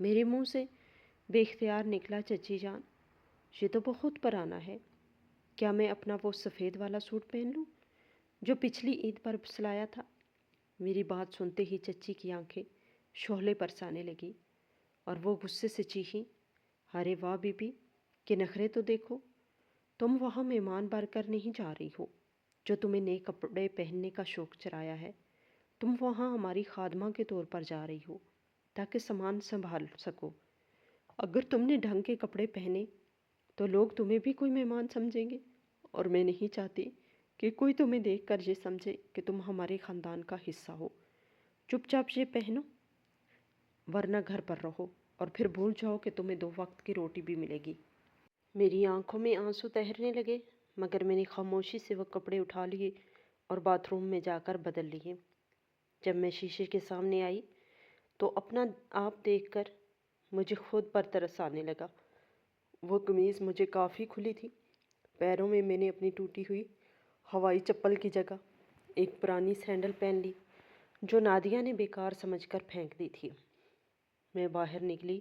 میرے منہ سے بے اختیار نکلا، چچی جان یہ تو بہت پرانا ہے، کیا میں اپنا وہ سفید والا سوٹ پہن لوں جو پچھلی عید پر سلایا تھا؟ میری بات سنتے ہی چچی کی آنکھیں شعلے برسانے لگی اور وہ غصے سے چیخیں، ارے واہ بی بی کہ نخرے تو دیکھو، تم وہاں مہمان بن کر نہیں جا رہی ہو جو تمہیں نئے کپڑے پہننے کا شوق چرایا ہے، تم وہاں ہماری خادمہ کے طور پر جا رہی ہو تاکہ سامان سنبھال سکو۔ اگر تم نے ڈھنگ کے کپڑے پہنے تو لوگ تمہیں بھی کوئی مہمان سمجھیں گے، اور میں نہیں چاہتی کہ کوئی تمہیں دیکھ کر یہ سمجھے کہ تم ہمارے خاندان کا حصہ ہو۔ چپ چاپ یہ پہنو ورنہ گھر پر رہو اور پھر بھول جاؤ کہ تمہیں 2 وقت کی روٹی بھی ملے گی۔ میری آنکھوں میں آنسو تہرنے لگے، مگر میں نے خاموشی سے وہ کپڑے اٹھا لیے اور باتھ روم میں جا کر بدل لیے۔ جب میں شیشے کے سامنے آئی تو اپنا آپ دیکھ کر مجھے خود پر ترس آنے لگا۔ وہ قمیض مجھے کافی کھلی تھی، پیروں میں نے اپنی ٹوٹی ہوئی ہوائی چپل کی جگہ ایک پرانی سینڈل پہن لی جو نادیہ نے بیکار سمجھ کر پھینک دی تھی۔ میں باہر نکلی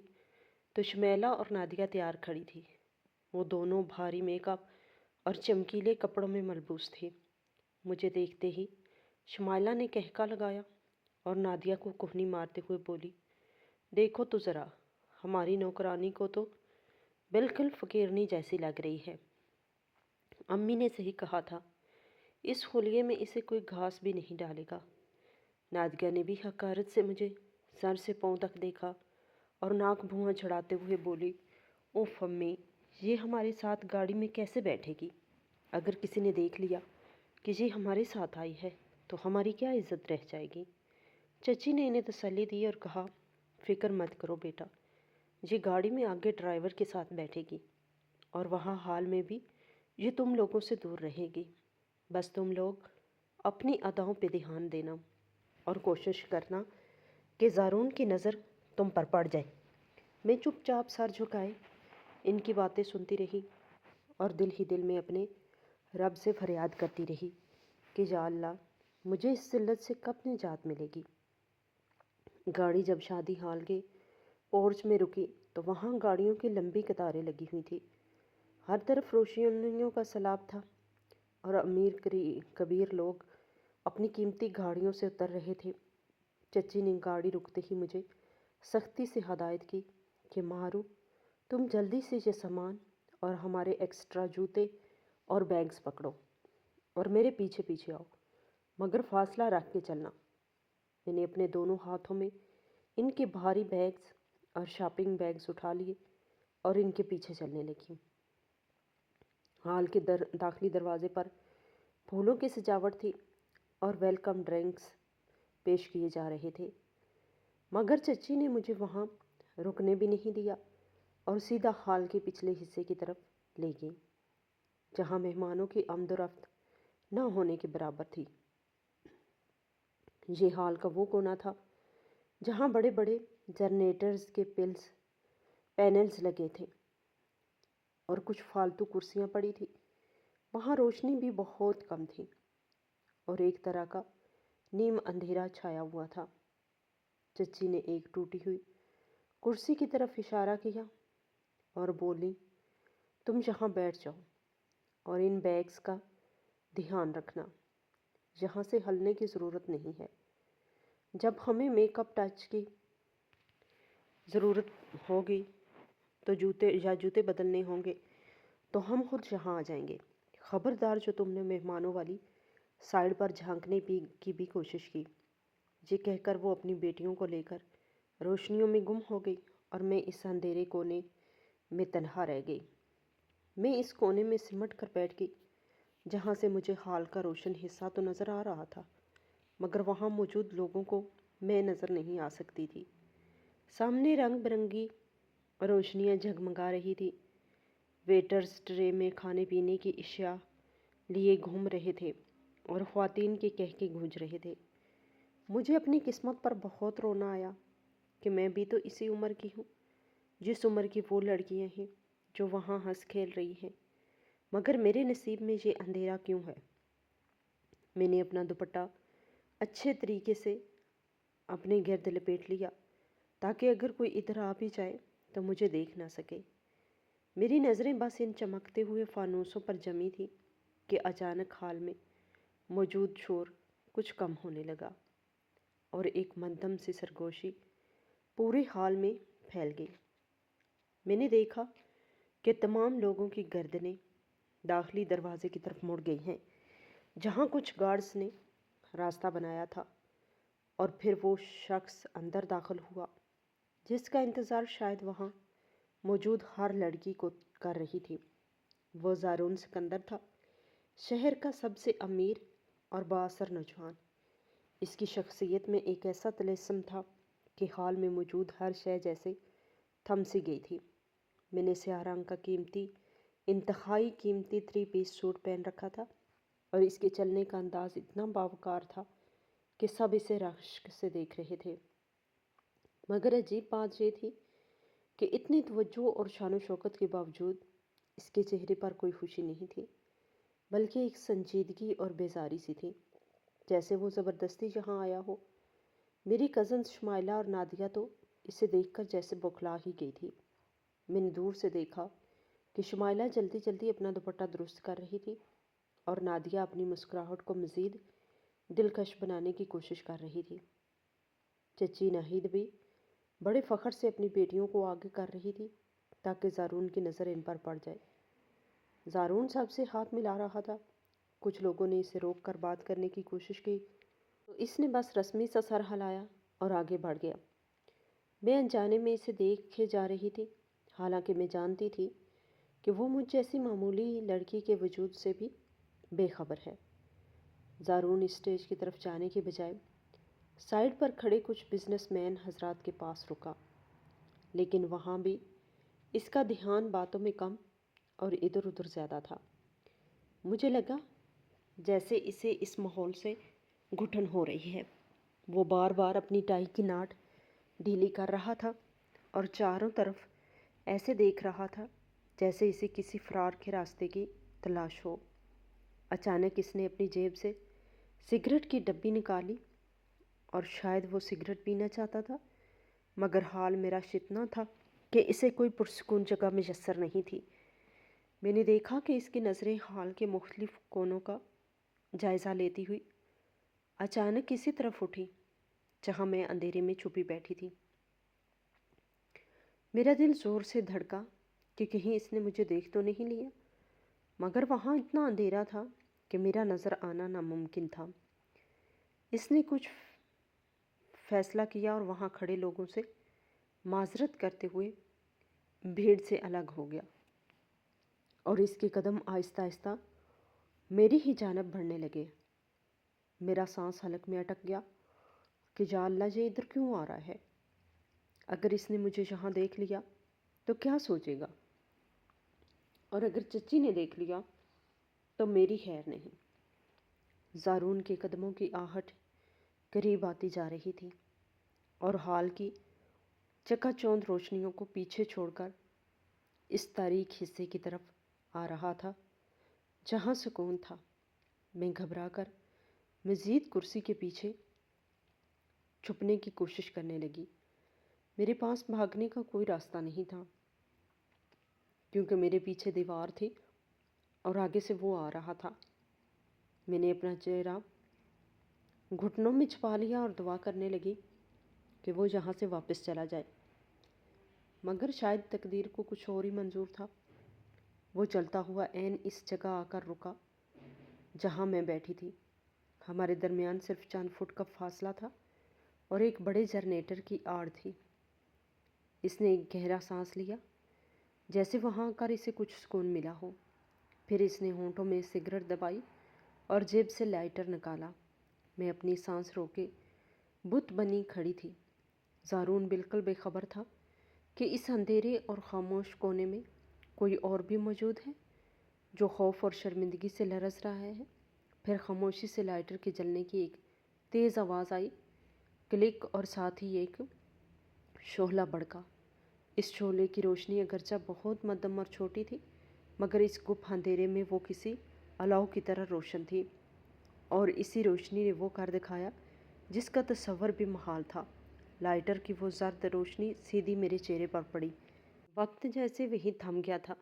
تو شمیلہ اور نادیہ تیار کھڑی تھی۔ وہ دونوں بھاری میک اپ اور چمکیلے کپڑوں میں ملبوس تھی۔ مجھے دیکھتے ہی شمیلہ نے کہکا لگایا اور نادیہ کو کوہنی مارتے ہوئے بولی، دیکھو تو ذرا، ہماری نوکرانی کو تو بالکل فقیرنی جیسی لگ رہی ہے۔ امی نے صحیح کہا تھا، اس حلیے میں اسے کوئی گھاس بھی نہیں ڈالے گا۔ نادیہ نے بھی حقارت سے مجھے سر سے پاؤں تک دیکھا اور ناک بھواں چڑھاتے ہوئے بولی، اوف امی، یہ ہمارے ساتھ گاڑی میں کیسے بیٹھے گی؟ اگر کسی نے دیکھ لیا کہ یہ ہمارے ساتھ آئی ہے تو ہماری کیا عزت رہ جائے گی؟ چچی نے انہیں تسلی دی اور کہا، فکر مت کرو بیٹا، یہ گاڑی میں آگے ڈرائیور کے ساتھ بیٹھے گی اور وہاں حال میں بھی یہ تم لوگوں سے دور رہے گی۔ بس تم لوگ اپنی اداؤں پہ دھیان دینا اور کوشش کرنا کہ زارون کی نظر تم پر پڑ جائے۔ میں چپ چاپ سر جھکائے ان کی باتیں سنتی رہی اور دل ہی دل میں اپنے رب سے فریاد کرتی رہی کہ یا اللہ مجھے اس ذلت سے کب نجات ملے گی۔ گاڑی جب شادی ہال کے پورچ میں رکی تو وہاں گاڑیوں کی لمبی قطاریں لگی ہوئی تھی، ہر طرف روشنیوں کا سیلاب تھا اور امیر کبیر لوگ اپنی قیمتی گاڑیوں سے اتر رہے تھے۔ چچی نے گاڑی رکتے ہی مجھے سختی سے ہدایت کی کہ مارو، تم جلدی سے یہ سامان اور ہمارے ایکسٹرا جوتے اور بیگز پکڑو اور میرے پیچھے پیچھے آؤ، مگر فاصلہ رکھ کے چلنا۔ میں نے اپنے دونوں ہاتھوں میں ان کے بھاری بیگز اور شاپنگ بیگز اٹھا لیے اور ان کے پیچھے چلنے لگی۔ ہال کے داخلی دروازے پر پھولوں کی سجاوٹ تھی اور ویلکم ڈرنکس پیش کیے جا رہے تھے، مگر چچی نے مجھے وہاں رکنے بھی نہیں دیا اور سیدھا ہال کے پچھلے حصے کی طرف لے گئی جہاں مہمانوں کی آمد و رفت نہ ہونے کے برابر تھی۔ یہ ہال کا وہ کونا تھا جہاں بڑے بڑے جنریٹرز کے پینلز لگے تھے اور کچھ فالتو کرسیاں پڑی تھی۔ وہاں روشنی بھی بہت کم تھی اور ایک طرح کا نیم اندھیرا چھایا ہوا تھا۔ چچی نے ایک ٹوٹی ہوئی کرسی کی طرف اشارہ کیا اور بولی، تم یہاں بیٹھ جاؤ اور ان بیگز کا دھیان رکھنا، یہاں سے ہلنے کی ضرورت نہیں ہے۔ جب ہمیں میک اپ ٹچ کی ضرورت ہوگی تو جوتے بدلنے ہوں گے تو ہم خود یہاں آ جائیں گے۔ خبردار جو تم نے مہمانوں والی سائڈ پر جھانکنے کی بھی کوشش کی۔ یہ کہہ کر وہ اپنی بیٹیوں کو لے کر روشنیوں میں گم ہو گئی اور میں اس اندھیرے کونے میں تنہا رہ گئی۔ میں اس کونے میں سمٹ کر بیٹھ گئی جہاں سے مجھے ہال کا روشن حصہ تو نظر آ رہا تھا، مگر وہاں موجود لوگوں کو میں نظر نہیں آ سکتی تھی۔ سامنے رنگ برنگی روشنیاں جگمگا رہی تھی، ویٹرز ٹرے میں کھانے پینے کی اشیاء لیے گھوم رہے تھے اور خواتین کے کہکے گونج رہے تھے۔ مجھے اپنی قسمت پر بہت رونا آیا کہ میں بھی تو اسی عمر کی ہوں جس عمر کی وہ لڑکیاں ہیں جو وہاں ہنس کھیل رہی ہیں، مگر میرے نصیب میں یہ اندھیرا کیوں ہے؟ میں نے اپنا دوپٹہ اچھے طریقے سے اپنے گرد لپیٹ لیا تاکہ اگر کوئی ادھر آ بھی جائے تو مجھے دیکھ نہ سکے۔ میری نظریں بس ان چمکتے ہوئے فانوسوں پر جمی تھی کہ اچانک ہال میں موجود شور کچھ کم ہونے لگا اور ایک مدھم سی سرگوشی پورے ہال میں پھیل گئی۔ میں نے دیکھا کہ تمام لوگوں کی گردنیں داخلی دروازے کی طرف مڑ گئی ہیں جہاں کچھ گارڈز نے راستہ بنایا تھا، اور پھر وہ شخص اندر داخل ہوا جس کا انتظار شاید وہاں موجود ہر لڑکی کو کر رہی تھی۔ وہ زارون سکندر تھا، شہر کا سب سے امیر اور بااثر نوجوان۔ اس کی شخصیت میں ایک ایسا طلسم تھا کہ حال میں موجود ہر شے جیسے تھم سی گئی تھی۔ میں نے سیاہ رنگ کا انتہائی قیمتی 3 پیس سوٹ پہن رکھا تھا اور اس کے چلنے کا انداز اتنا باوقار تھا کہ سب اسے رشک سے دیکھ رہے تھے۔ مگر عجیب بات یہ تھی کہ اتنی توجہ اور شان و شوکت کے باوجود اس کے چہرے پر کوئی خوشی نہیں تھی، بلکہ ایک سنجیدگی اور بیزاری سی تھی، جیسے وہ زبردستی یہاں آیا ہو۔ میری کزنز شمائلہ اور نادیہ تو اسے دیکھ کر جیسے بوکھلا ہی گئی تھی۔ میں نے دور سے دیکھا کہ شمائلہ جلدی جلدی اپنا دوپٹہ درست کر رہی تھی اور نادیہ اپنی مسکراہٹ کو مزید دلکش بنانے کی کوشش کر رہی تھی۔ چچی ناہید بھی بڑے فخر سے اپنی بیٹیوں کو آگے کر رہی تھی تاکہ زارون کی نظر ان پر پڑ جائے۔ زارون سب سے ہاتھ ملا رہا تھا۔ کچھ لوگوں نے اسے روک کر بات کرنے کی کوشش کی تو اس نے بس رسمی سا سر ہلایا اور آگے بڑھ گیا۔ میں انجانے میں اسے دیکھے جا رہی تھی، حالانکہ میں جانتی تھی کہ وہ مجھ جیسی معمولی لڑکی کے وجود سے بھی بے خبر ہے۔ زارون اسٹیج کی طرف جانے کے بجائے سائڈ پر کھڑے کچھ بزنس مین حضرات کے پاس رکا، لیکن وہاں بھی اس کا دھیان باتوں میں کم اور ادھر ادھر زیادہ تھا۔ مجھے لگا جیسے اسے اس ماحول سے گھٹن ہو رہی ہے۔ وہ بار بار اپنی ٹائی کی ناٹ ڈھیلی کر رہا تھا اور چاروں طرف ایسے دیکھ رہا تھا جیسے اسے کسی فرار کے راستے کی تلاش ہو۔ اچانک اس نے اپنی جیب سے سگریٹ کی ڈبی نکالی اور شاید وہ سگریٹ پینا چاہتا تھا، مگر حال میرا اتنا تھا کہ اسے کوئی پرسکون جگہ میسر نہیں تھی۔ میں نے دیکھا کہ اس کی نظریں حال کے مختلف کونوں کا جائزہ لیتی ہوئی اچانک کسی طرف اٹھی جہاں میں اندھیرے میں چھپی بیٹھی تھی۔ میرا دل زور سے دھڑکا کہ کہیں اس نے مجھے دیکھ تو نہیں لیا، مگر وہاں اتنا اندھیرا تھا کہ میرا نظر آنا ناممکن تھا۔ اس نے کچھ فیصلہ کیا اور وہاں کھڑے لوگوں سے معذرت کرتے ہوئے بھیڑ سے الگ ہو گیا، اور اس کے قدم آہستہ آہستہ میری ہی جانب بڑھنے لگے۔ میرا سانس حلق میں اٹک گیا کہ یا اللہ، یہ ادھر کیوں آ رہا ہے؟ اگر اس نے مجھے یہاں دیکھ لیا تو کیا سوچے گا، اور اگر چچی نے دیکھ لیا تو میری خیر نہیں۔ زارون کے قدموں کی آہٹ قریب آتی جا رہی تھی اور حال کی چکا چوند روشنیوں کو پیچھے چھوڑ کر اس تاریک حصے کی طرف آ رہا تھا جہاں سکون تھا۔ میں گھبرا کر مزید کرسی کے پیچھے چھپنے کی کوشش کرنے لگی۔ میرے پاس بھاگنے کا کوئی راستہ نہیں تھا کیونکہ میرے پیچھے دیوار تھی اور آگے سے وہ آ رہا تھا۔ میں نے اپنا چہرہ گھٹنوں میں چھپا لیا اور دعا کرنے لگی کہ وہ یہاں سے واپس چلا جائے، مگر شاید تقدیر کو کچھ اور ہی منظور تھا۔ وہ چلتا ہوا عین اس جگہ آ کر رکا جہاں میں بیٹھی تھی۔ ہمارے درمیان صرف چند فٹ کا فاصلہ تھا اور ایک بڑے جنریٹر کی آڑ تھی۔ اس نے ایک گہرا سانس لیا جیسے وہاں آ کر اسے کچھ سکون ملا ہو، پھر اس نے ہونٹوں میں سگریٹ دبائی اور جیب سے لائٹر نکالا۔ میں اپنی سانس روکے بت بنی کھڑی تھی۔ زارون بالکل بے خبر تھا کہ اس اندھیرے اور خاموش کونے میں کوئی اور بھی موجود ہے جو خوف اور شرمندگی سے لرز رہا ہے۔ پھر خاموشی سے لائٹر کے جلنے کی ایک تیز آواز آئی، کلک، اور ساتھ ہی ایک شعلہ بھڑکا۔ اس شعلے کی روشنی اگرچہ بہت مدھم اور چھوٹی تھی، مگر اس گپ اندھیرے میں وہ کسی الاؤ کی طرح روشن تھی، اور اسی روشنی نے وہ کر دکھایا جس کا تصور بھی محال تھا۔ لائٹر کی وہ زرد روشنی سیدھی میرے چہرے پر پڑی۔ وقت جیسے وہیں تھم گیا تھا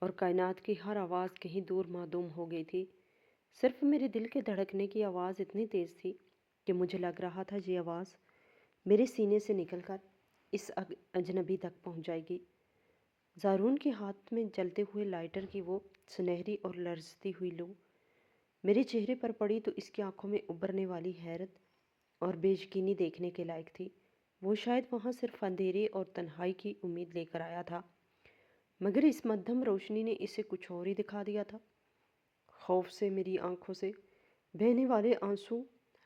اور کائنات کی ہر آواز کہیں دور معدوم ہو گئی تھی۔ صرف میرے دل کے دھڑکنے کی آواز اتنی تیز تھی کہ مجھے لگ رہا تھا یہ آواز میرے سینے سے نکل کر اس اجنبی تک پہنچ جائے گی۔ زارون کے ہاتھ میں جلتے ہوئے لائٹر کی وہ سنہری اور لرزتی ہوئی لو میرے چہرے پر پڑی تو اس کی آنکھوں میں ابھرنے والی حیرت اور بے یقینی دیکھنے کے لائق تھی۔ وہ شاید وہاں صرف اندھیرے اور تنہائی کی امید لے کر آیا تھا، مگر اس مدھم روشنی نے اسے کچھ اور ہی دکھا دیا تھا۔ خوف سے میری آنکھوں سے بہنے والے آنسو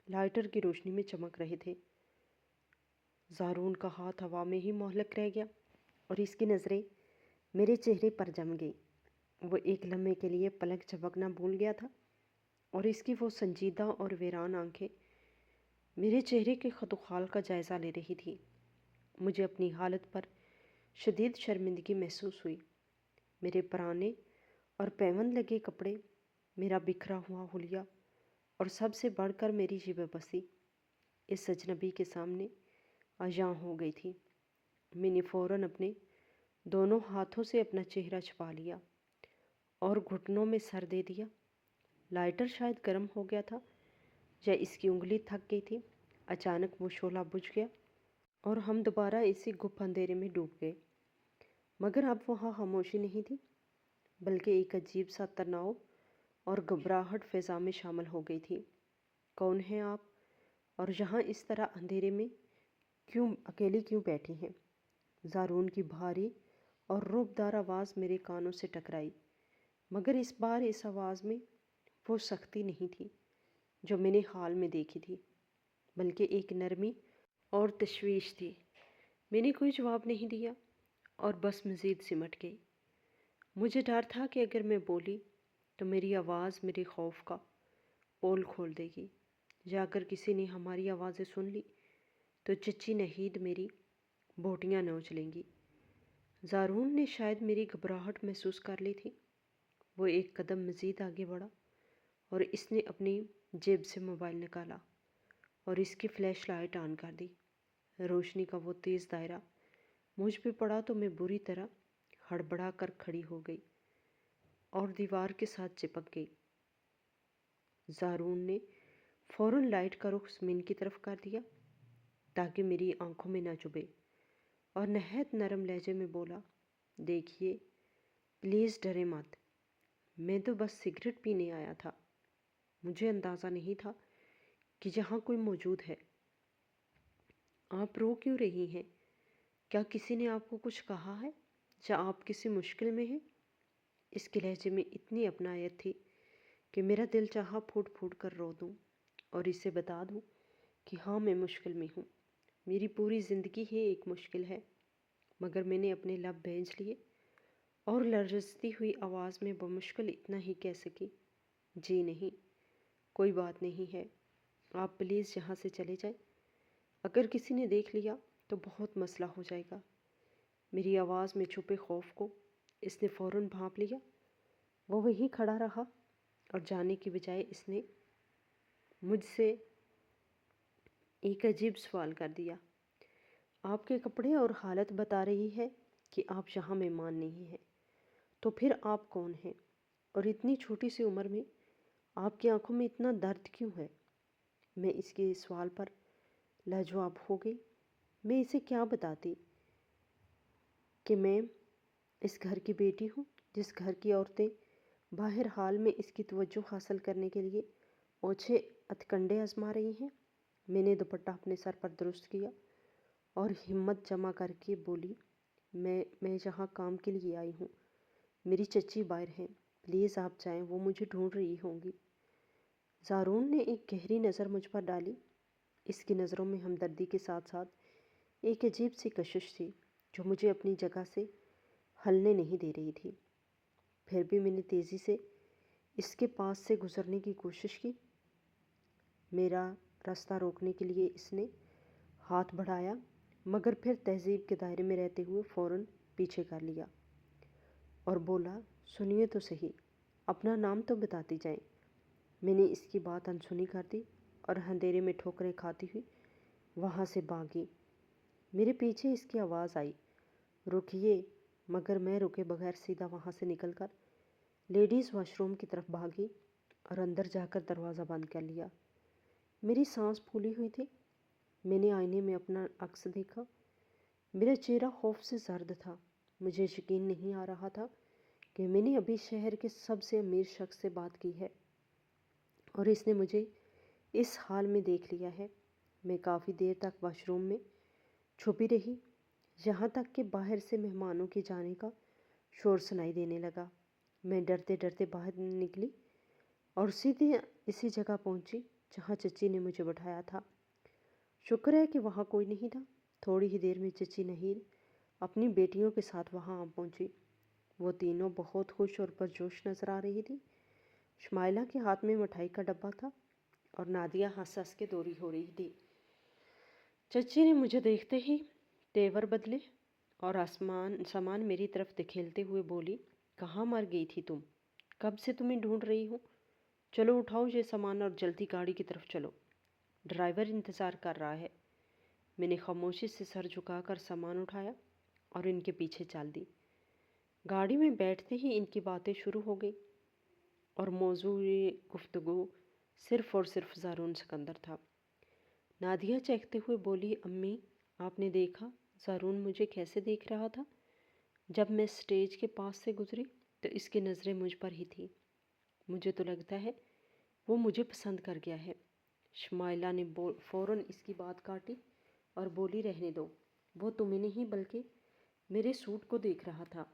لائٹر کی روشنی میں چمک رہے تھے۔ زارون کا ہاتھ ہوا میں ہی معلق رہ گیا اور اس کی نظریں میرے چہرے پر جم گئی۔ وہ ایک لمحے کے لیے پلک جھپکنا بھول گیا تھا اور اس کی وہ سنجیدہ اور ویران آنکھیں میرے چہرے کے خط و خال کا جائزہ لے رہی تھی۔ مجھے اپنی حالت پر شدید شرمندگی محسوس ہوئی۔ میرے پرانے اور پیوند لگے کپڑے، میرا بکھرا ہوا حلیہ اور سب سے بڑھ کر میری یہ بے بسی اس اجنبی کے سامنے عیاں ہو گئی تھی۔ میں نے فوراً اپنے دونوں ہاتھوں سے اپنا چہرہ چھپا لیا اور گھٹنوں میں سر دے دیا۔ لائٹر شاید گرم ہو گیا تھا یا اس کی انگلی تھک گئی تھی۔ اچانک وہ شعلہ بجھ گیا اور ہم دوبارہ اسی گپ اندھیرے میں ڈوب گئے، مگر اب وہاں خاموشی نہیں تھی بلکہ ایک عجیب سا تناؤ اور گھبراہٹ فضا میں شامل ہو گئی تھی۔ کون ہیں آپ اور یہاں اس طرح اندھیرے میں اکیلی کیوں بیٹھی ہیں؟ زارون کی بھاری اور رعبدار آواز میرے کانوں سے ٹکرائی، مگر اس بار اس آواز میں وہ سختی نہیں تھی جو میں نے حال میں دیکھی تھی، بلکہ ایک نرمی اور تشویش تھی۔ میں نے کوئی جواب نہیں دیا اور بس مزید سمٹ گئی۔ مجھے ڈر تھا کہ اگر میں بولی تو میری آواز میرے خوف کا پول کھول دے گی، یا اگر کسی نے ہماری آوازیں سن لی تو چچی نہید میری بوٹیاں نوچ لیں گی۔ زارون نے شاید میری گھبراہٹ محسوس کر لی تھی۔ وہ ایک قدم مزید آگے بڑھا اور اس نے اپنی جیب سے موبائل نکالا اور اس کی فلیش لائٹ آن کر دی۔ روشنی کا وہ تیز دائرہ مجھ پہ پڑا تو میں بری طرح ہڑبڑا کر کھڑی ہو گئی اور دیوار کے ساتھ چپک گئی۔ زارون نے فوراً لائٹ کا رخ زمین کی طرف کر دیا تاکہ میری آنکھوں میں نہ چبھے، اور نہایت نرم لہجے میں بولا، دیکھیے پلیز ڈرے مت، میں تو بس سگریٹ پینے آیا تھا، مجھے اندازہ نہیں تھا کہ یہاں کوئی موجود ہے۔ آپ رو کیوں رہی ہیں؟ کیا کسی نے آپ کو کچھ کہا ہے یا آپ کسی مشکل میں ہیں؟ اس کے لہجے میں اتنی اپنائیت تھی کہ میرا دل چاہا پھوٹ پھوٹ کر رو دوں اور اسے بتا دوں کہ ہاں میں مشکل میں ہوں، میری پوری زندگی ہی ایک مشکل ہے، مگر میں نے اپنے لب بھینج لیے اور لرزتی ہوئی آواز میں بمشکل اتنا ہی کہہ سکی، جی نہیں، کوئی بات نہیں ہے، آپ پلیز یہاں سے چلے جائیں، اگر کسی نے دیکھ لیا تو بہت مسئلہ ہو جائے گا۔ میری آواز میں چھپے خوف کو اس نے فوراً بھانپ لیا۔ وہ وہیں کھڑا رہا اور جانے کی بجائے اس نے مجھ سے ایک عجیب سوال کر دیا، آپ کے کپڑے اور حالت بتا رہی ہے کہ آپ یہاں مہمان نہیں ہیں، تو پھر آپ کون ہیں؟ اور اتنی چھوٹی سی عمر میں آپ کی آنکھوں میں اتنا درد کیوں ہے؟ میں اس کے سوال پر لاجواب ہو گئی۔ میں اسے کیا بتاتی کہ میں اس گھر کی بیٹی ہوں جس گھر کی عورتیں باہر حال میں اس کی توجہ حاصل کرنے کے لیے اوچھے ہتھکنڈے آزما رہی ہیں۔ میں نے دوپٹہ اپنے سر پر درست کیا اور ہمت جمع کر کے بولی، میں یہاں کام کے لیے آئی ہوں، میری چچی باہر ہیں، پلیز آپ جائیں، وہ مجھے ڈھونڈ رہی ہوں گی۔ زارون نے ایک گہری نظر مجھ پر ڈالی۔ اس کی نظروں میں ہمدردی کے ساتھ ساتھ ایک عجیب سی کشش تھی جو مجھے اپنی جگہ سے ہلنے نہیں دے رہی تھی۔ پھر بھی میں نے تیزی سے اس کے پاس سے گزرنے کی کوشش کی۔ میرا راستہ روکنے کے لیے اس نے ہاتھ بڑھایا، مگر پھر تہذیب کے دائرے میں رہتے ہوئے فوراً پیچھے کر لیا اور بولا، سنیے تو صحیح، اپنا نام تو بتاتی جائیں۔ میں نے اس کی بات انسنی کر دی اور اندھیرے میں ٹھوکریں کھاتی ہوئی وہاں سے بھاگی۔ میرے پیچھے اس کی آواز آئی، رکیے، مگر میں رکے بغیر سیدھا وہاں سے نکل کر لیڈیز واش روم کی طرف بھاگی اور اندر جا کر دروازہ بند کر لیا۔ میری سانس پھولی ہوئی تھی۔ میں نے آئینے میں اپنا عکس دیکھا۔ میرا چہرہ خوف سے زرد تھا۔ مجھے یقین نہیں آ رہا تھا کہ میں نے ابھی شہر کے سب سے امیر شخص سے بات کی ہے اور اس نے مجھے اس حال میں دیکھ لیا ہے۔ میں کافی دیر تک واش روم میں چھپی رہی، یہاں تک کہ باہر سے مہمانوں کے جانے کا شور سنائی دینے لگا۔ میں ڈرتے ڈرتے باہر نکلی اور سیدھے اسی جگہ پہنچی جہاں چچی نے مجھے بٹھایا تھا۔ شکر ہے کہ وہاں کوئی نہیں تھا۔ تھوڑی ہی دیر میں چچی نہیر اپنی بیٹیوں کے ساتھ وہاں آ پہنچی۔ وہ تینوں بہت خوش اور پرجوش نظر آ رہی تھی۔ شمائلہ کے ہاتھ میں مٹھائی کا ڈبہ تھا اور نادیہ ہنس ہنس کے دوری ہو رہی تھی۔ چچی نے مجھے دیکھتے ہی تیور بدلے اور سامان میری طرف دکھیلتے ہوئے بولی، کہاں مر گئی تھی تم؟ کب سے تمہیں ڈھونڈ رہی ہوں۔ چلو اٹھاؤ یہ سامان اور جلدی گاڑی کی طرف چلو، ڈرائیور انتظار کر رہا ہے۔ میں نے خاموشی سے سر جھکا کر سامان اٹھایا اور ان کے پیچھے چل دی۔ گاڑی میں بیٹھتے ہی ان کی باتیں شروع ہو گئی اور موضوع گفتگو صرف اور صرف زارون سکندر تھا۔ نادیہ چہکتے ہوئے بولی، امی آپ نے دیکھا زارون مجھے کیسے دیکھ رہا تھا؟ جب میں سٹیج کے پاس سے گزری تو اس کی نظریں مجھ پر ہی تھیں۔ مجھے تو لگتا ہے وہ مجھے پسند کر گیا ہے۔ شمائلہ نے فوراً اس کی بات کاٹی اور بولی، رہنے دو، وہ تمہیں نہیں بلکہ میرے سوٹ کو دیکھ رہا تھا۔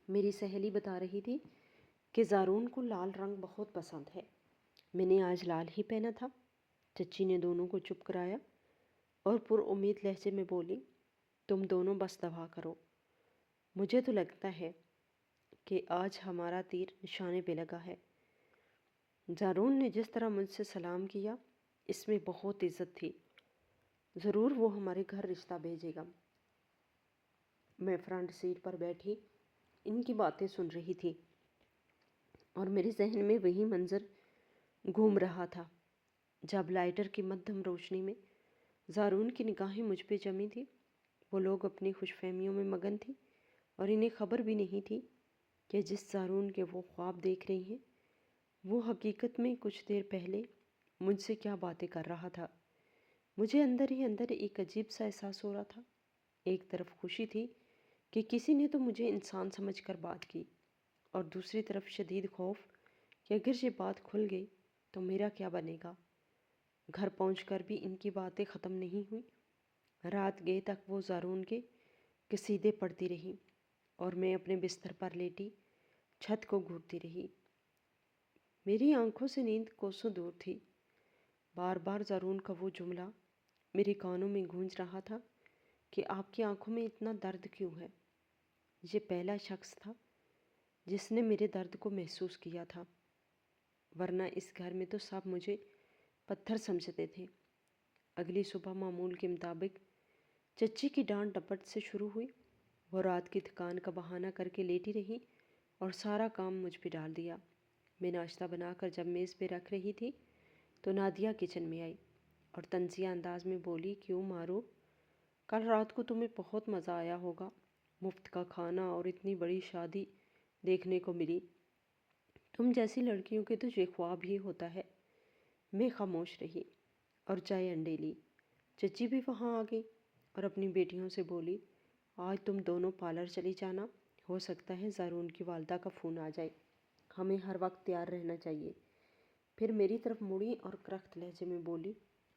میری سہیلی بتا رہی تھی کہ زارون کو لال رنگ بہت پسند ہے۔ میں نے آج لال ہی پہنا تھا۔ چچی نے دونوں کو چپ کرایا اور پر امید لہجے میں بولی، تم دونوں بس دعا کرو، مجھے تو لگتا ہے کہ آج ہمارا تیر نشانے پہ لگا ہے۔ زارون نے جس طرح مجھ سے سلام کیا اس میں بہت عزت تھی۔ ضرور وہ ہمارے گھر رشتہ بھیجے گا۔ میں فرنٹ سیٹ پر بیٹھی ان کی باتیں سن رہی تھی اور میرے ذہن میں وہی منظر گھوم رہا تھا جب لائٹر کی مدھم روشنی میں زارون کی نگاہیں مجھ پہ جمی تھی۔ وہ لوگ اپنی خوش فہمیوں میں مگن تھی اور انہیں خبر بھی نہیں تھی کہ جس زارون کے وہ خواب دیکھ رہی ہیں وہ حقیقت میں کچھ دیر پہلے مجھ سے کیا باتیں کر رہا تھا۔ مجھے اندر ہی اندر ایک عجیب سا احساس ہو رہا تھا۔ ایک طرف خوشی تھی کہ کسی نے تو مجھے انسان سمجھ کر بات کی، اور دوسری طرف شدید خوف کہ اگر یہ بات کھل گئی تو میرا کیا بنے گا۔ گھر پہنچ کر بھی ان کی باتیں ختم نہیں ہوئیں۔ رات گئے تک وہ زارون کے قصیدے پڑھتی رہی اور میں اپنے بستر پر لیٹی چھت کو گھورتی رہی۔ میری آنکھوں سے نیند کوسوں دور تھی۔ بار بار زارون کا وہ جملہ میرے کانوں میں گونج رہا تھا کہ آپ کی آنکھوں میں اتنا درد کیوں ہے؟ یہ پہلا شخص تھا جس نے میرے درد کو محسوس کیا تھا، ورنہ اس گھر میں تو سب مجھے پتھر سمجھتے تھے۔ اگلی صبح معمول کے مطابق چچی کی ڈانٹ ڈپٹ سے شروع ہوئی۔ وہ رات کی تھکان کا بہانہ کر کے لیٹی رہی اور سارا کام مجھ پہ ڈال دیا۔ میں ناشتہ بنا کر جب میز پہ رکھ رہی تھی تو نادیہ کچن میں آئی اور طنزیہ انداز میں بولی، کیوں مارو، کل رات کو تمہیں بہت مزہ آیا ہوگا، مفت کا کھانا اور اتنی بڑی شادی دیکھنے کو ملی۔ تم جیسی لڑکیوں کے تو یہ خواب ہی ہوتا ہے۔ میں خاموش رہی اور چائے انڈے لی۔ چچی بھی وہاں آ گئی اور اپنی بیٹیوں سے بولی، آج تم دونوں پارلر چلی جانا، ہو سکتا ہے زارون کی والدہ کا فون آ جائے، ہمیں ہر وقت تیار رہنا چاہیے۔ پھر میری طرف مڑی اور کرخت لہجے میں بولی،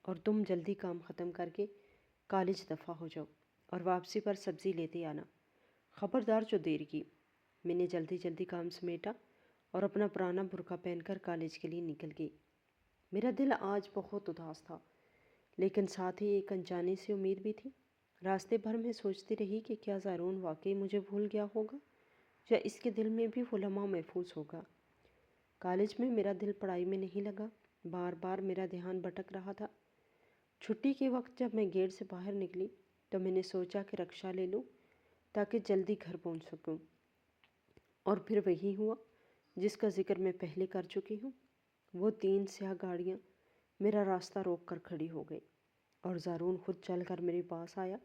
اور تم جلدی کام ختم کر کے کالج دفع ہو جاؤ اور واپسی پر سبزی لیتے آنا، خبردار جو دیر کی۔ میں نے جلدی جلدی کام سمیٹا اور اپنا پرانا برقع پہن کر کالج کے لیے نکل گئی۔ میرا دل آج بہت اداس تھا، لیکن ساتھ ہی ایک انجانی سی امید بھی تھی۔ راستے بھر میں سوچتی رہی کہ کیا زارون واقعی مجھے بھول گیا ہوگا یا اس کے دل میں بھی وہ لمحہ محفوظ ہوگا۔ کالج میں میرا دل پڑھائی میں نہیں لگا، بار بار میرا دھیان بھٹک رہا تھا۔ چھٹی کے وقت جب میں گیٹ سے باہر نکلی تو میں نے سوچا کہ رکشہ لے لوں تاکہ جلدی گھر پہنچ سکوں، اور پھر وہی ہوا جس کا ذکر میں پہلے کر چکی ہوں۔ وہ 3 سیاہ گاڑیاں میرا راستہ روک کر کھڑی ہو گئی اور زارون خود چل کر میرے پاس آیا۔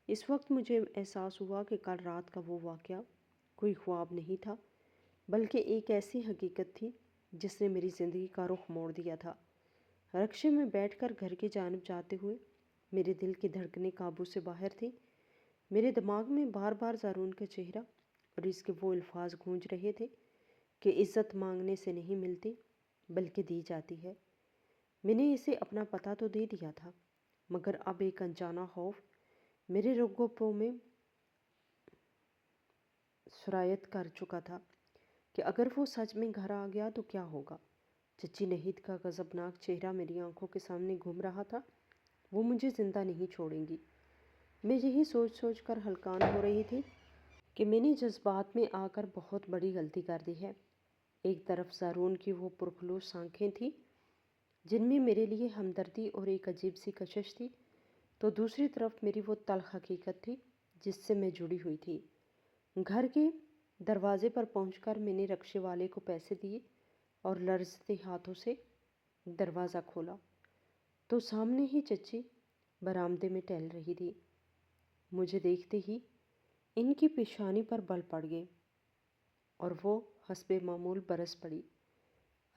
اس وقت مجھے احساس ہوا کہ کل رات کا وہ واقعہ کوئی خواب نہیں تھا، بلکہ ایک ایسی حقیقت تھی جس نے میری زندگی کا رخ موڑ دیا تھا۔ رکشے میں بیٹھ کر گھر کی جانب جاتے ہوئے میرے دل کی دھڑکنیں قابو سے باہر تھیں۔ میرے دماغ میں بار بار زارون کا چہرہ اور اس کے وہ الفاظ گونج رہے تھے کہ عزت مانگنے سے نہیں ملتی بلکہ دی جاتی ہے۔ میں نے اسے اپنا پتہ تو دے دیا تھا، مگر اب ایک انجانا خوف میرے رگوں پوں میں سرایت کر چکا تھا کہ اگر وہ سچ میں گھر آ گیا تو کیا ہوگا۔ چچی نہید کا غضبناک چہرہ میری آنکھوں کے سامنے گھوم رہا تھا۔ وہ مجھے زندہ نہیں چھوڑیں گی۔ میں یہی سوچ سوچ کر ہلکان ہو رہی تھی کہ میں نے جذبات میں آ کر بہت بڑی غلطی کر دی ہے۔ ایک طرف زارون کی وہ پرخلوص آنکھیں تھیں جن میں میرے لیے ہمدردی اور ایک عجیب سی کشش تھی، تو دوسری طرف میری وہ تلخ حقیقت تھی جس سے میں جڑی ہوئی تھی۔ گھر کے دروازے پر پہنچ کر میں نے رکشے والے کو پیسے دیے اور لرزتے ہاتھوں سے دروازہ کھولا تو سامنے ہی چچی برآمدے میں ٹہل رہی تھی۔ مجھے دیکھتے ہی ان کی پیشانی پر بل پڑ گئے اور وہ حسب معمول برس پڑی۔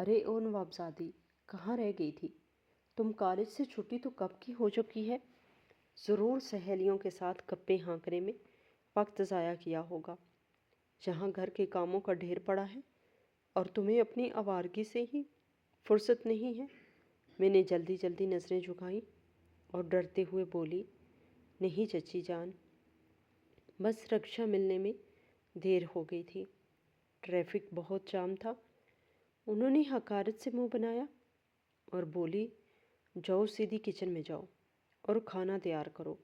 ارے او نوابزادی، کہاں رہ گئی تھی؟ تم کالج سے چھٹی تو کب کی ہو چکی ہے؟ ضرور سہیلیوں کے ساتھ گپیں ہانکنے میں وقت ضائع کیا ہوگا۔ جہاں گھر کے کاموں کا ڈھیر پڑا ہے اور تمہیں اپنی آوارگی سے ہی فرصت نہیں ہے۔ میں نے جلدی جلدی نظریں جھکائیں اور ڈرتے ہوئے بولی، نہیں چچی جان، بس رکشہ ملنے میں دیر ہو گئی تھی، ٹریفک بہت جام تھا۔ انہوں نے حقارت سے منہ بنایا اور بولی، جاؤ سیدھی کچن میں جاؤ اور کھانا تیار کرو،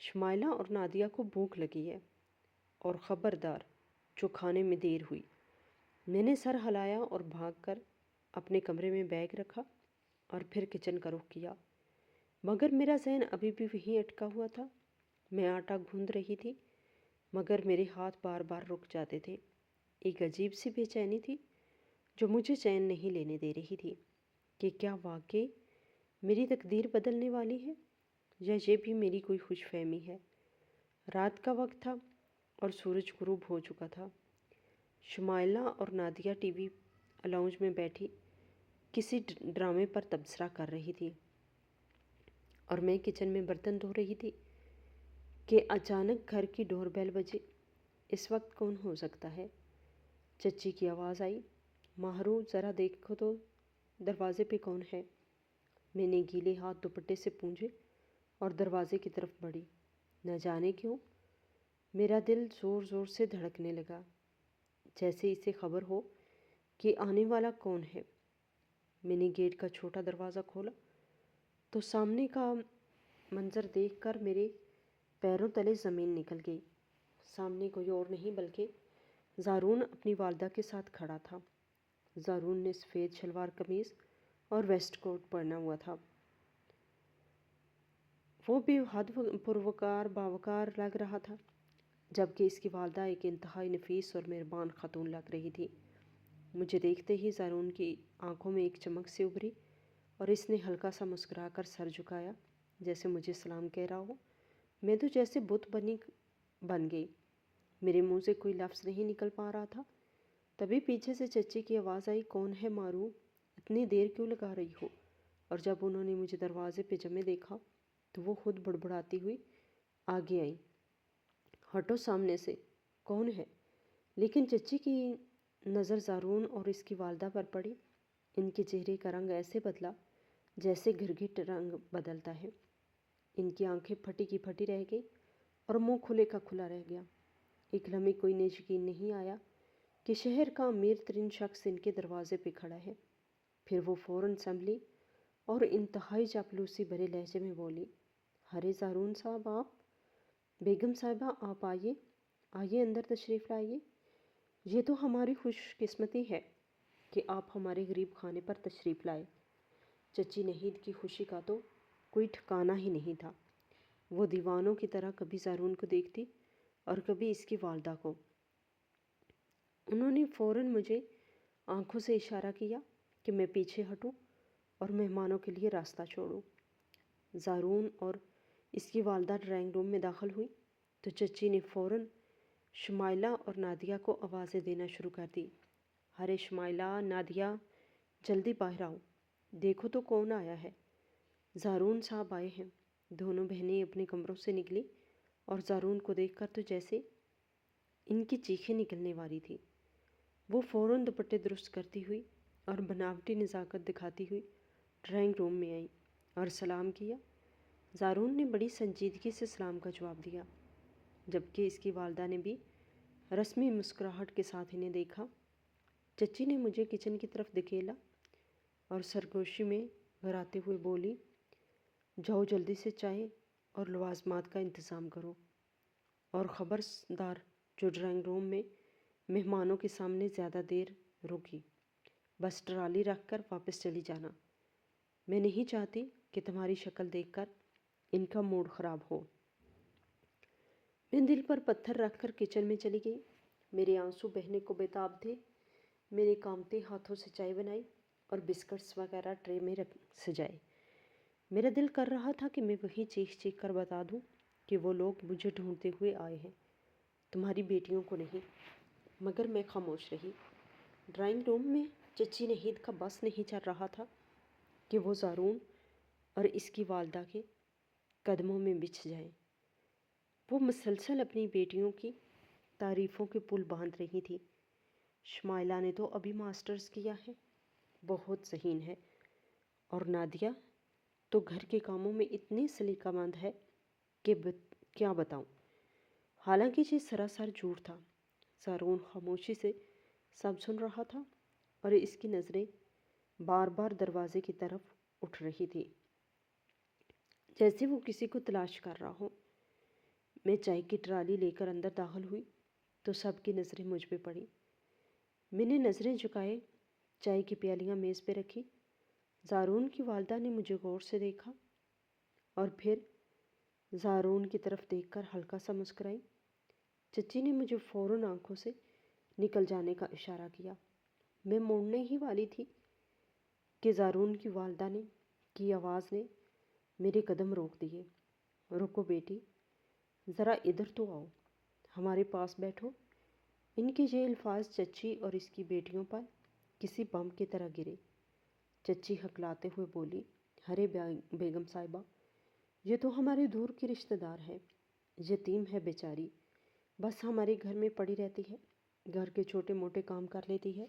شمائلہ اور نادیہ کو بھوک لگی ہے، اور خبردار جو کھانے میں دیر ہوئی۔ میں نے سر ہلایا اور بھاگ کر اپنے کمرے میں بیگ رکھا اور پھر کچن کا رخ کیا، مگر میرا ذہن ابھی بھی وہیں اٹکا ہوا تھا۔ میں آٹا گوندھ رہی تھی مگر میرے ہاتھ بار بار رک جاتے تھے۔ ایک عجیب سی بے چینی تھی جو مجھے چین نہیں لینے دے رہی تھی کہ کیا واقعی میری تقدیر بدلنے والی ہے یا یہ بھی میری کوئی خوش فہمی ہے۔ رات کا وقت تھا اور سورج غروب ہو چکا تھا۔ شمائلہ اور نادیہ ٹی وی لاؤنج میں بیٹھی کسی ڈرامے پر تبصرہ کر رہی تھی اور میں کچن میں برتن دھو رہی تھی کہ اچانک گھر کی ڈور بیل بجی۔ اس وقت کون ہو سکتا ہے؟ چچی کی آواز آئی، ماہرو ذرا دیکھو تو دروازے پہ کون ہے۔ میں نے گیلے ہاتھ دوپٹے سے پونجھے اور دروازے کی طرف بڑھی۔ نہ جانے کیوں میرا دل زور زور سے دھڑکنے لگا، جیسے اسے خبر ہو کہ آنے والا کون ہے۔ میں نے گیٹ کا چھوٹا دروازہ کھولا تو سامنے کا منظر دیکھ کر میرے پیروں تلے زمین نکل گئی۔ سامنے کوئی اور نہیں بلکہ زارون اپنی والدہ کے ساتھ کھڑا تھا۔ زارون نے سفید شلوار قمیض اور ویسٹ کوٹ پہنا ہوا تھا۔ وہ بے حد پروکار باوقار لگ رہا تھا، جبکہ اس کی والدہ ایک انتہائی نفیس اور مہربان خاتون لگ رہی تھی۔ مجھے دیکھتے ہی زارون کی آنکھوں میں ایک چمک سے ابھری اور اس نے ہلکا سا مسکرا کر سر جھکایا جیسے مجھے سلام کہہ رہا ہو۔ میں تو جیسے بت بن گئی، میرے منہ سے کوئی لفظ نہیں نکل پا رہا تھا۔ تبھی پیچھے سے چچی کی آواز آئی، کون ہے مارو، اتنی دیر کیوں لگا رہی ہو؟ اور جب انہوں نے مجھے دروازے پہ جمے دیکھا تو وہ خود بڑبڑاتی ہوئی آگے آئی، ہٹو سامنے سے، کون ہے؟ لیکن چچی کی نظر زارون اور اس کی والدہ پر پڑی۔ ان کے چہرے کا رنگ ایسے بدلا جیسے گرگٹ رنگ بدلتا ہے۔ ان کی آنکھیں پھٹی کی پھٹی رہ گئی اور منہ کھلے کا کھلا رہ گیا۔ ایک لمحے کوئی نے یقین نہیں آیا کہ شہر کا امیر ترین شخص ان کے دروازے پہ کھڑا ہے۔ پھر وہ فوراً سنبھلی اور انتہائی چاپلوسی بھرے لہجے میں بولی، ارے زارون صاحب، آپ؟ بیگم صاحبہ آپ آئیے، آئیے اندر تشریف لائیے۔ یہ تو ہماری خوش قسمتی ہے کہ آپ ہمارے غریب خانے پر تشریف لائے۔ چچی نہید کی خوشی کا تو کوئی ٹھکانہ ہی نہیں تھا۔ وہ دیوانوں کی طرح کبھی زارون کو دیکھتی اور کبھی اس کی والدہ کو۔ انہوں نے فوراً مجھے آنکھوں سے اشارہ کیا کہ میں پیچھے ہٹوں اور مہمانوں کے لیے راستہ چھوڑوں۔ زارون اور اس کی والدہ ڈرائنگ روم میں داخل ہوئی تو چچی نے فوراً شمائلہ اور نادیہ کو آوازیں دینا شروع کر دی۔ ارے شمائلہ، نادیہ، جلدی باہر آؤ، دیکھو تو کون آیا ہے۔ زارون صاحب آئے ہیں۔ دونوں بہنیں اپنے کمروں سے نکلی اور زارون کو دیکھ کر تو جیسے ان کی چیخیں نکلنے والی تھی۔ وہ فوراً دوپٹے درست کرتی ہوئی اور بناوٹی نزاکت دکھاتی ہوئی ڈرائنگ روم میں آئیں اور سلام کیا۔ زارون نے بڑی سنجیدگی سے سلام کا جواب دیا، جبکہ اس کی والدہ نے بھی رسمی مسکراہٹ کے ساتھ انہیں دیکھا۔ چچی نے مجھے کچن کی طرف دھکیلا اور سرگوشی میں گھراتے ہوئے بولی، جاؤ جلدی سے چائے اور لوازمات کا انتظام کرو، اور خبردار جو ڈرائنگ روم میں مہمانوں کے سامنے زیادہ دیر رکی، بس ٹرالی رکھ کر واپس چلی جانا۔ میں نہیں چاہتی کہ تمہاری شکل دیکھ کر ان کا موڈ خراب ہو۔ میں دل پر پتھر رکھ کر کچن میں چلی گئی۔ میرے آنسو بہنے کو بےتاب تھے۔ میں نے کانپتے ہاتھوں سے چائے بنائی اور بسکٹس وغیرہ ٹرے میں سجائے۔ میرا دل کر رہا تھا کہ میں وہی چیخ چیخ کر بتا دوں کہ وہ لوگ مجھے ڈھونڈتے ہوئے آئے ہیں، تمہاری بیٹیوں کو نہیں، مگر میں خاموش رہی۔ ڈرائنگ روم میں چچی نہید کا بس نہیں چل رہا تھا کہ وہ زارون اور اس کی والدہ کے قدموں میں بچھ جائے۔ وہ مسلسل اپنی بیٹیوں کی تعریفوں کے پل باندھ رہی تھی۔ شمائلہ نے تو ابھی ماسٹرز کیا ہے، بہت ذہین ہے، اور نادیہ تو گھر کے کاموں میں اتنی سلیقہ مند ہے کہ کیا بتاؤں۔ حالانکہ یہ سراسر جھوٹ تھا۔ زارون خاموشی سے سب سن رہا تھا اور اس کی نظریں بار بار دروازے کی طرف اٹھ رہی تھی، جیسے وہ کسی کو تلاش کر رہا ہو۔ میں چائے کی ٹرالی لے کر اندر داخل ہوئی تو سب کی نظریں مجھ پہ پڑیں۔ میں نے نظریں جھکائے چائے کی پیالیاں میز پہ رکھی۔ زارون کی والدہ نے مجھے غور سے دیکھا اور پھر زارون کی طرف دیکھ کر ہلکا سا مسکرائی۔ چچی نے مجھے فوراً آنکھوں سے نکل جانے کا اشارہ کیا۔ میں موڑنے ہی والی تھی کہ زارون کی والدہ کی آواز نے میرے قدم روک دیے۔ رکو بیٹی، ذرا ادھر تو آؤ، ہمارے پاس بیٹھو۔ ان کے یہ الفاظ چچی اور اس کی بیٹیوں پر کسی بم کی طرح گرے۔ چچی ہکلاتے ہوئے بولی، ارے بیگم صاحبہ، یہ تو ہمارے دور کی رشتہ دار ہے، یتیم ہے بیچاری، بس ہمارے گھر میں پڑی رہتی ہے، گھر کے چھوٹے موٹے کام کر لیتی ہے۔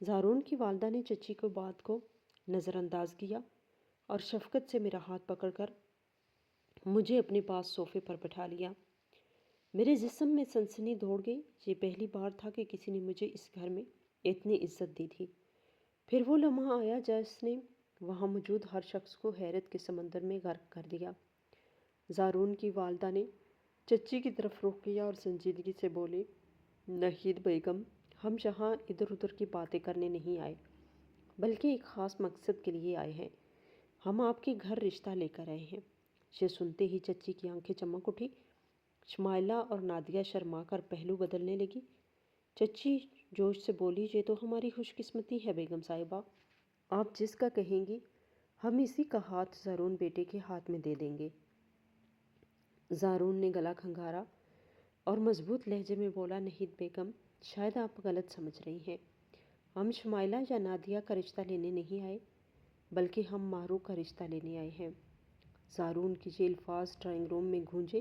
زارون کی والدہ نے چچی کو بات کو نظر انداز کیا اور شفقت سے میرا ہاتھ پکڑ کر مجھے اپنے پاس صوفے پر بٹھا لیا۔ میرے جسم میں سنسنی دوڑ گئی۔ یہ پہلی بار تھا کہ کسی نے مجھے اس گھر میں اتنی عزت دی تھی۔ پھر وہ لمحہ آیا جس نے وہاں موجود ہر شخص کو حیرت کے سمندر میں غرق کر دیا۔ زارون کی والدہ نے چچی کی طرف رخ کیا اور سنجیدگی سے بولی، نہید بیگم، ہم یہاں ادھر ادھر کی باتیں کرنے نہیں آئے، بلکہ ایک خاص مقصد کے لیے آئے ہیں۔ ہم آپ کے گھر رشتہ لے کر آئے ہیں۔ یہ سنتے ہی چچی کی آنکھیں چمک اٹھی۔ شمائلہ اور نادیہ شرما کر پہلو بدلنے لگی۔ چچی جوش سے بولی، یہ تو ہماری خوش قسمتی ہے بیگم صاحبہ، آپ جس کا کہیں گی ہم اسی کا ہاتھ زارون بیٹے کے ہاتھ میں دے دیں گے۔ زارون نے گلا کھنگارا اور مضبوط لہجے میں بولا، نہید بیگم، شاید آپ غلط سمجھ رہی ہیں، ہم شمائلہ یا نادیہ کا رشتہ لینے نہیں آئے، بلکہ ہم ماہرو کا رشتہ لینے آئے ہیں۔ زارون کی یہ الفاظ ڈرائنگ روم میں گونجے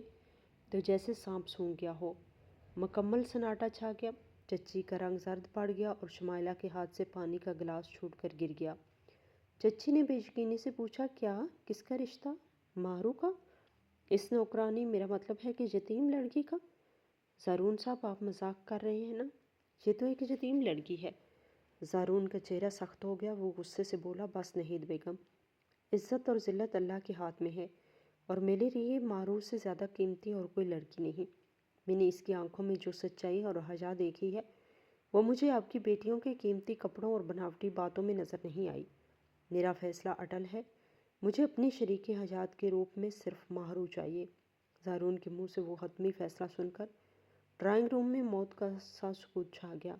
تو جیسے سانپ سونگھ گیا ہو۔ مکمل سناٹا چھا گیا۔ چچی کا رنگ زرد پڑ گیا اور شمائلہ کے ہاتھ سے پانی کا گلاس چھوٹ کر گر گیا۔ چچی نے بے یقینی سے پوچھا، کیا؟ کس کا رشتہ؟ ماہرو کا؟ اس نوکرانی، میرا مطلب ہے کہ یتیم لڑکی کا۔ زارون صاحب، آپ مذاق کر رہے ہیں نا؟ یہ تو ایک یتیم لڑکی ہے۔ زارون کا چہرہ سخت ہو گیا۔ وہ غصے سے بولا، بس نہید بیگم، عزت اور ذلت اللہ کے ہاتھ میں ہے، اور میرے لیے ماہرو سے زیادہ قیمتی اور کوئی لڑکی نہیں۔ میں نے اس کی آنکھوں میں جو سچائی اور حیا دیکھی ہے وہ مجھے آپ کی بیٹیوں کے قیمتی کپڑوں اور بناوٹی باتوں میں نظر نہیں آئی۔ میرا فیصلہ اٹل ہے، مجھے اپنی شریک حیات کے روپ میں صرف ماہرو چاہیے۔ زارون کے منہ سے وہ حتمی فیصلہ سن کر ڈرائنگ روم میں موت کا سا سکوت چھا گیا۔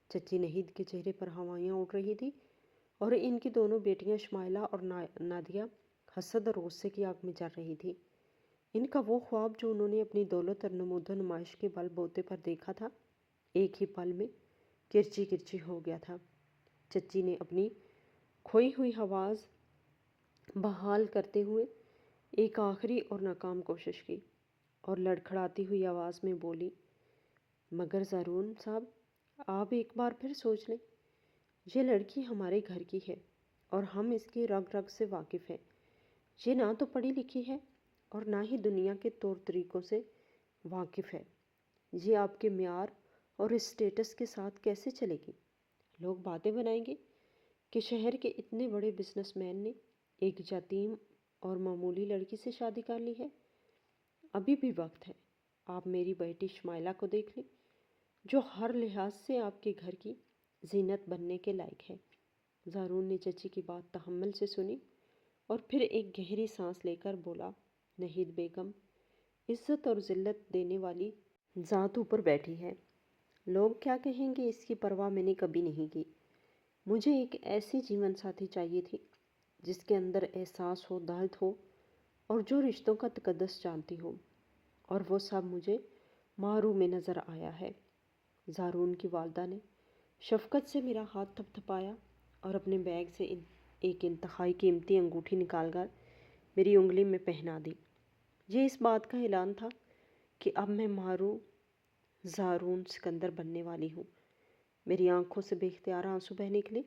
چچی نہید کے چہرے پر ہوائیاں اڑ رہی تھی اور ان کی دونوں بیٹیاں شمائلہ اور نادیہ حسد اور غصے کی آگ میں جل رہی تھی۔ ان کا وہ خواب جو انہوں نے اپنی دولت اور نمود و نمائش کے بل بوتے پر دیکھا تھا، ایک ہی پل میں کرچی کرچی ہو گیا تھا۔ چچی نے اپنی کھوئی ہوئی آواز بحال کرتے ہوئے ایک آخری اور ناکام کوشش کی اور لڑکھڑاتی ہوئی آواز میں بولی، مگر زارون صاحب، آپ ایک بار پھر سوچ لیں، یہ لڑکی ہمارے گھر کی ہے اور ہم اس کی رگ رگ سے واقف ہیں۔ یہ نہ تو پڑھی لکھی ہے اور نہ ہی دنیا کے طور طریقوں سے واقف ہے۔ یہ آپ کے معیار اور اسٹیٹس کے ساتھ کیسے چلے گی؟ لوگ باتیں بنائیں گے کہ شہر کے اتنے بڑے بزنس مین نے ایک یتیم اور معمولی لڑکی سے شادی کر لی ہے۔ ابھی بھی وقت ہے، آپ میری بیٹی شمائلہ کو دیکھ لیں، جو ہر لحاظ سے آپ کے گھر کی زینت بننے کے لائق ہے۔ زارون نے چچی کی بات تحمل سے سنی اور پھر ایک گہری سانس لے کر بولا، نہید بیگم عزت اور ذلت دینے والی ذات اوپر بیٹھی ہے، لوگ کیا کہیں گے اس کی پرواہ میں نے کبھی نہیں کی۔ مجھے ایک ایسی جیون ساتھی چاہیے تھی جس کے اندر احساس ہو، درد ہو اور جو رشتوں کا تقدس جانتی ہو، اور وہ سب مجھے مارو میں نظر آیا ہے۔ زارون کی والدہ نے شفقت سے میرا ہاتھ تھپ تھپایا اور اپنے بیگ سے ایک انتہائی قیمتی انگوٹھی نکال کر میری انگلی میں پہنا دی۔ یہ اس بات کا اعلان تھا کہ اب میں مارو زارون سکندر بننے والی ہوں۔ میری آنکھوں سے بے اختیار آنسو بہہ نکلے۔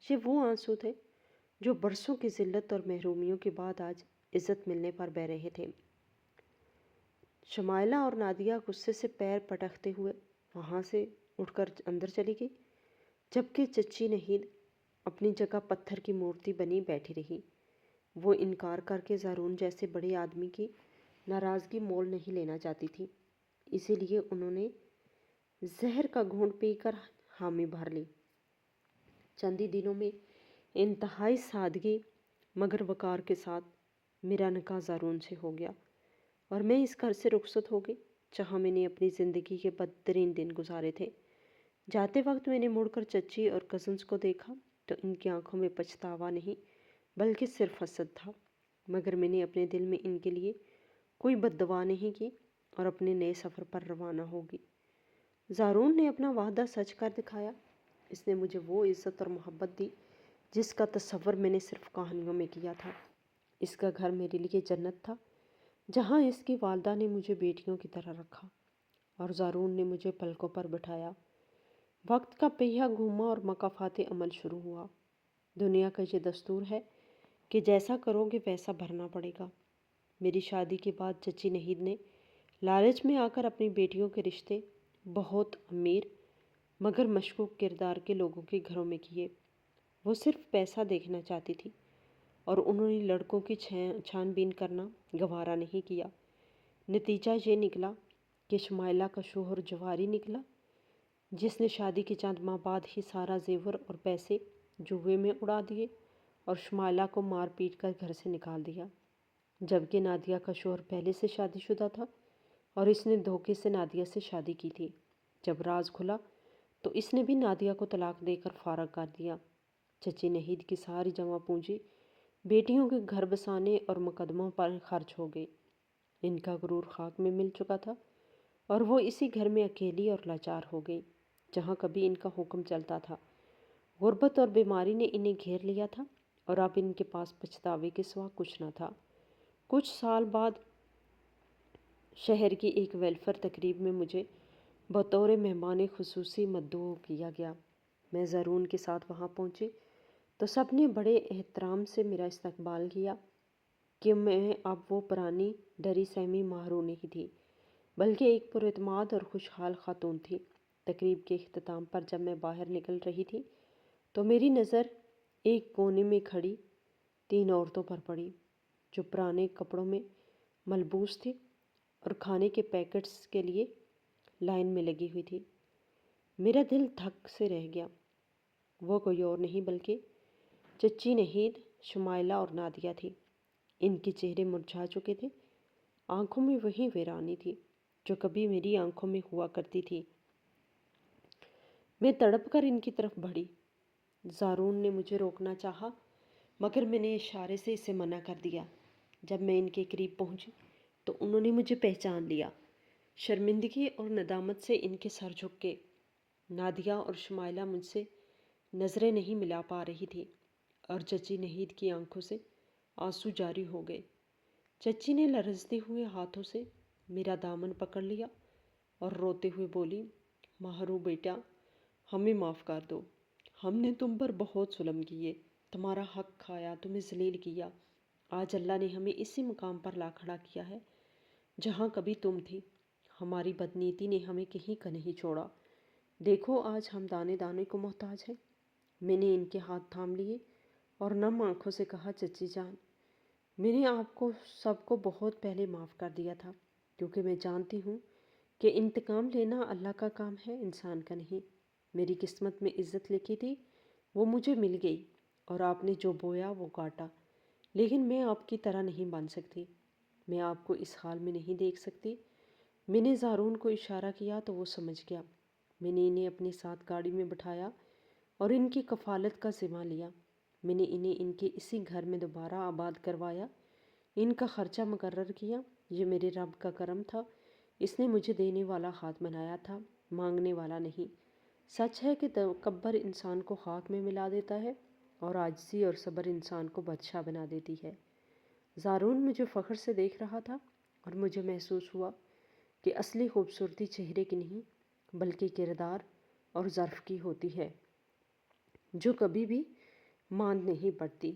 یہ وہ آنسو تھے جو برسوں کی ذلت اور محرومیوں کے بعد آج عزت ملنے پر بہہ رہے تھے۔ شمائلہ اور نادیہ غصے سے پیر پٹکتے ہوئے وہاں سے اٹھ کر اندر چلی گئی، جبکہ چچی نہید اپنی جگہ پتھر کی مورتی بنی بیٹھی رہی۔ وہ انکار کر کے زارون جیسے بڑے آدمی کی ناراضگی مول نہیں لینا چاہتی تھی، اسی لیے انہوں نے زہر کا گھونٹ پی کر حامی بھر لی۔ چند ہی دنوں میں انتہائی سادگی مگر وقار کے ساتھ میرا نکاح زارون سے ہو گیا اور میں اس گھر سے رخصت ہو گئی جہاں میں نے اپنی زندگی کے بدترین دن گزارے تھے۔ جاتے وقت میں نے مڑ کر چچی اور کزنس کو دیکھا تو ان کی آنکھوں میں پچھتاوا نہیں بلکہ صرف حسد تھا، مگر میں نے اپنے دل میں ان کے لیے کوئی بد دعا نہیں کی اور اپنے نئے سفر پر روانہ ہوگی۔ زارون نے اپنا وعدہ سچ کر دکھایا۔ اس نے مجھے وہ عزت اور محبت دی جس کا تصور میں نے صرف کہانیوں میں کیا تھا۔ اس کا گھر میرے لیے جنت تھا جہاں اس کی والدہ نے مجھے بیٹیوں کی طرح رکھا اور زارون نے مجھے پلکوں پر بٹھایا۔ وقت کا پہیہ گھوما اور مکافات عمل شروع ہوا۔ دنیا کا یہ دستور ہے کہ جیسا کرو گے ویسا بھرنا پڑے گا۔ میری شادی کے بعد چچی نہید نے لالچ میں آ کر اپنی بیٹیوں کے رشتے بہت امیر مگر مشکوک کردار کے لوگوں کے گھروں میں کیے۔ وہ صرف پیسہ دیکھنا چاہتی تھی اور انہوں نے لڑکوں کی چھان بین کرنا گوارا نہیں کیا۔ نتیجہ یہ نکلا کہ شمائلہ کا شوہر جواری نکلا جس نے شادی کے چند ماہ بعد ہی سارا زیور اور پیسے جوئے میں اڑا دیے اور شمائلہ کو مار پیٹ کر گھر سے نکال دیا، جبکہ نادیہ کا شوہر پہلے سے شادی شدہ تھا اور اس نے دھوکے سے نادیہ سے شادی کی تھی۔ جب راز کھلا تو اس نے بھی نادیہ کو طلاق دے کر فارغ کر دیا۔ چچی نہید کی ساری جمع پونجی بیٹیوں کے گھر بسانے اور مقدموں پر خرچ ہو گئی۔ ان کا غرور خاک میں مل چکا تھا اور وہ اسی گھر میں اکیلی اور لاچار ہو گئی جہاں کبھی ان کا حکم چلتا تھا۔ غربت اور بیماری نے انہیں گھیر لیا تھا اور اب ان کے پاس پچھتاوے کے سوا کچھ نہ تھا۔ کچھ سال بعد شہر کی ایک ویلفیئر تقریب میں مجھے بطور مہمان خصوصی مدعو کیا گیا۔ میں زارون کے ساتھ وہاں پہنچی تو سب نے بڑے احترام سے میرا استقبال کیا کہ میں اب وہ پرانی ڈری سہمی ماہرو نہیں تھی بلکہ ایک پراعتماد اور خوشحال خاتون تھی۔ تقریب کے اختتام پر جب میں باہر نکل رہی تھی تو میری نظر ایک کونے میں کھڑی 3 عورتوں پر پڑی جو پرانے کپڑوں میں ملبوس تھی اور کھانے کے پیکٹس کے لیے لائن میں لگی ہوئی تھی۔ میرا دل دھک سے رہ گیا۔ وہ کوئی اور نہیں بلکہ چچی نہید، شمائلہ اور نادیہ تھی۔ ان کے چہرے مرجھا چکے تھے، آنکھوں میں وہی ویرانی تھی جو کبھی میری آنکھوں میں ہوا کرتی تھی۔ میں تڑپ کر ان کی طرف بڑھی۔ زارون نے مجھے روکنا چاہا مگر میں نے اشارے سے اسے منع کر دیا۔ جب میں ان کے قریب پہنچی تو انہوں نے مجھے پہچان لیا۔ شرمندگی اور ندامت سے ان کے سر جھک گئے۔ نادیہ اور شمائلہ مجھ سے نظریں نہیں ملا پا رہی تھی اور چچی نہید کی آنکھوں سے آنسو جاری ہو گئے۔ چچی نے لرزتے ہوئے ہاتھوں سے میرا دامن پکڑ لیا اور روتے ہوئے بولی، ماہرو بیٹا، ہمیں معاف کر دو۔ ہم نے تم پر بہت ظلم کیے، تمہارا حق کھایا، تمہیں ذلیل کیا۔ آج اللہ نے ہمیں اسی مقام پر لا کھڑا کیا ہے جہاں کبھی تم تھی۔ ہماری بدنیتی نے ہمیں کہیں کا نہیں چھوڑا۔ دیکھو آج ہم دانے دانے کو محتاج ہیں۔ میں نے ان کے ہاتھ تھام لیے اور نم آنکھوں سے کہا، چچی جان، میں نے آپ کو سب کو بہت پہلے معاف کر دیا تھا، کیونکہ میں جانتی ہوں کہ انتقام لینا اللہ کا کام ہے، انسان کا نہیں۔ میری قسمت میں عزت لکھی تھی، وہ مجھے مل گئی، اور آپ نے جو بویا وہ کاٹا۔ لیکن میں آپ کی طرح نہیں بن سکتی، میں آپ کو اس حال میں نہیں دیکھ سکتی۔ میں نے زارون کو اشارہ کیا تو وہ سمجھ گیا۔ میں نے انہیں اپنے ساتھ گاڑی میں بٹھایا اور ان کی کفالت کا ذمہ لیا۔ میں نے انہیں ان کے اسی گھر میں دوبارہ آباد کروایا، ان کا خرچہ مقرر کیا۔ یہ میرے رب کا کرم تھا، اس نے مجھے دینے والا ہاتھ بنایا تھا، مانگنے والا نہیں۔ سچ ہے کہ تکبر انسان کو خاک میں ملا دیتا ہے اور عاجزی اور صبر انسان کو بادشاہ بنا دیتی ہے۔ زارون مجھے فخر سے دیکھ رہا تھا اور مجھے محسوس ہوا کہ اصلی خوبصورتی چہرے کی نہیں بلکہ کردار اور ظرف کی ہوتی ہے، جو کبھی بھی ماند نہیں پڑتی۔